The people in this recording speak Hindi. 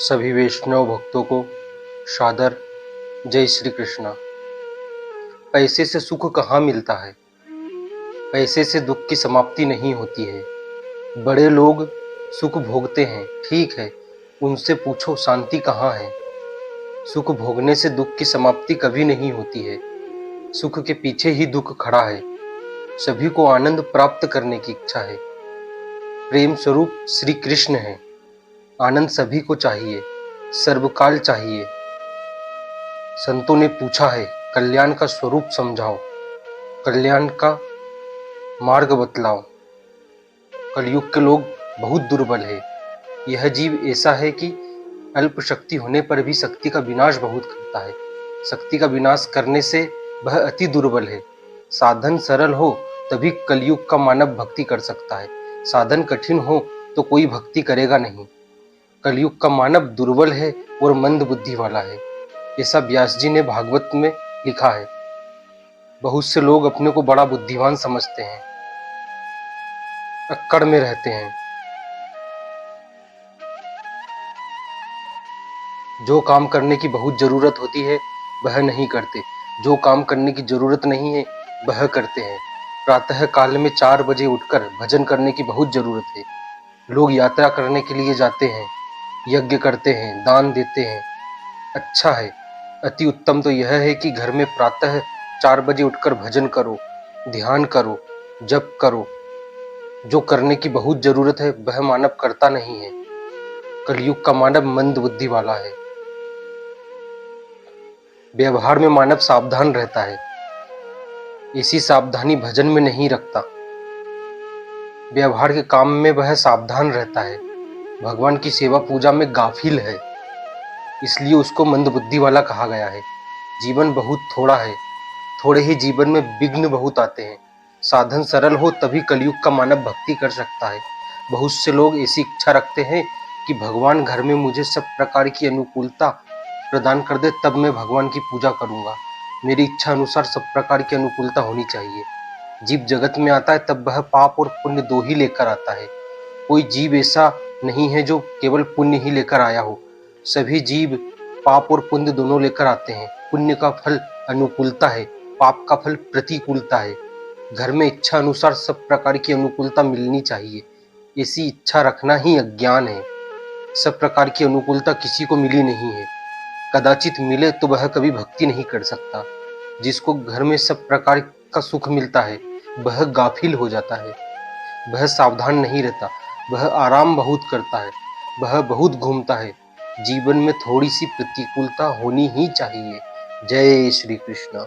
सभी वैष्णव भक्तों को सादर जय श्री कृष्णा। पैसे से सुख कहाँ मिलता है, पैसे से दुख की समाप्ति नहीं होती है। बड़े लोग सुख भोगते हैं, ठीक है, उनसे पूछो शांति कहाँ है। सुख भोगने से दुख की समाप्ति कभी नहीं होती है, सुख के पीछे ही दुख खड़ा है। सभी को आनंद प्राप्त करने की इच्छा है। प्रेम स्वरूप श्री कृष्ण है, आनंद सभी को चाहिए, सर्वकाल चाहिए। संतों ने पूछा है, कल्याण का स्वरूप समझाओ, कल्याण का मार्ग बतलाओ। कलयुग के लोग बहुत दुर्बल है। यह जीव ऐसा है कि अल्प शक्ति होने पर भी शक्ति का विनाश बहुत करता है। शक्ति का विनाश करने से वह अति दुर्बल है। साधन सरल हो तभी कलयुग का मानव भक्ति कर सकता है। साधन कठिन हो तो कोई भक्ति करेगा नहीं। कलयुग का मानव दुर्बल है और मंद बुद्धि वाला है, ऐसा व्यास जी ने भागवत में लिखा है। बहुत से लोग अपने को बड़ा बुद्धिमान समझते हैं, अक्कड़ में रहते हैं। जो काम करने की बहुत जरूरत होती है वह नहीं करते, जो काम करने की जरूरत नहीं है वह करते हैं। प्रातः काल में 4 बजे उठकर भजन करने की बहुत जरूरत है। लोग यात्रा करने के लिए जाते हैं, यज्ञ करते हैं, दान देते हैं, अच्छा है। अति उत्तम तो यह है कि घर में प्रातः 4 बजे उठकर भजन करो, ध्यान करो, जप करो। जो करने की बहुत जरूरत है वह मानव करता नहीं है। कलयुग का मानव मंद बुद्धि वाला है। व्यवहार में मानव सावधान रहता है, ऐसी सावधानी भजन में नहीं रखता। व्यवहार के काम में वह सावधान रहता है, भगवान की सेवा पूजा में गाफिल है, इसलिए उसको मंदबुद्धि वाला कहा गया है। जीवन बहुत थोड़ा है, थोड़े ही जीवन में विघ्न बहुत आते हैं। साधन सरल हो तभी कलयुग का मानव भक्ति कर सकता है। बहुत से लोग ऐसी इच्छा रखते हैं कि भगवान घर में मुझे सब प्रकार की अनुकूलता प्रदान कर दे, तब मैं भगवान की पूजा करूंगा। मेरी इच्छा अनुसार सब प्रकार की अनुकूलता होनी चाहिए। जीव जगत में आता है तब वह पाप और पुण्य दो ही लेकर आता है। कोई जीव ऐसा नहीं है जो केवल पुण्य ही लेकर आया हो। सभी जीव पाप और पुण्य दोनों लेकर आते हैं। पुण्य का फल अनुकूलता है, पाप का फल प्रतिकूलता है। घर में इच्छा अनुसार सब प्रकार की अनुकूलता मिलनी चाहिए, ऐसी इच्छा रखना ही अज्ञान है। सब प्रकार की अनुकूलता किसी को मिली नहीं है, कदाचित मिले तो वह कभी भक्ति नहीं कर सकता। जिसको घर में सब प्रकार का सुख मिलता है वह गाफिल हो जाता है, वह सावधान नहीं रहता, वह आराम बहुत करता है, वह बहुत घूमता है। जीवन में थोड़ी सी प्रतिकूलता होनी ही चाहिए। जय श्री कृष्ण।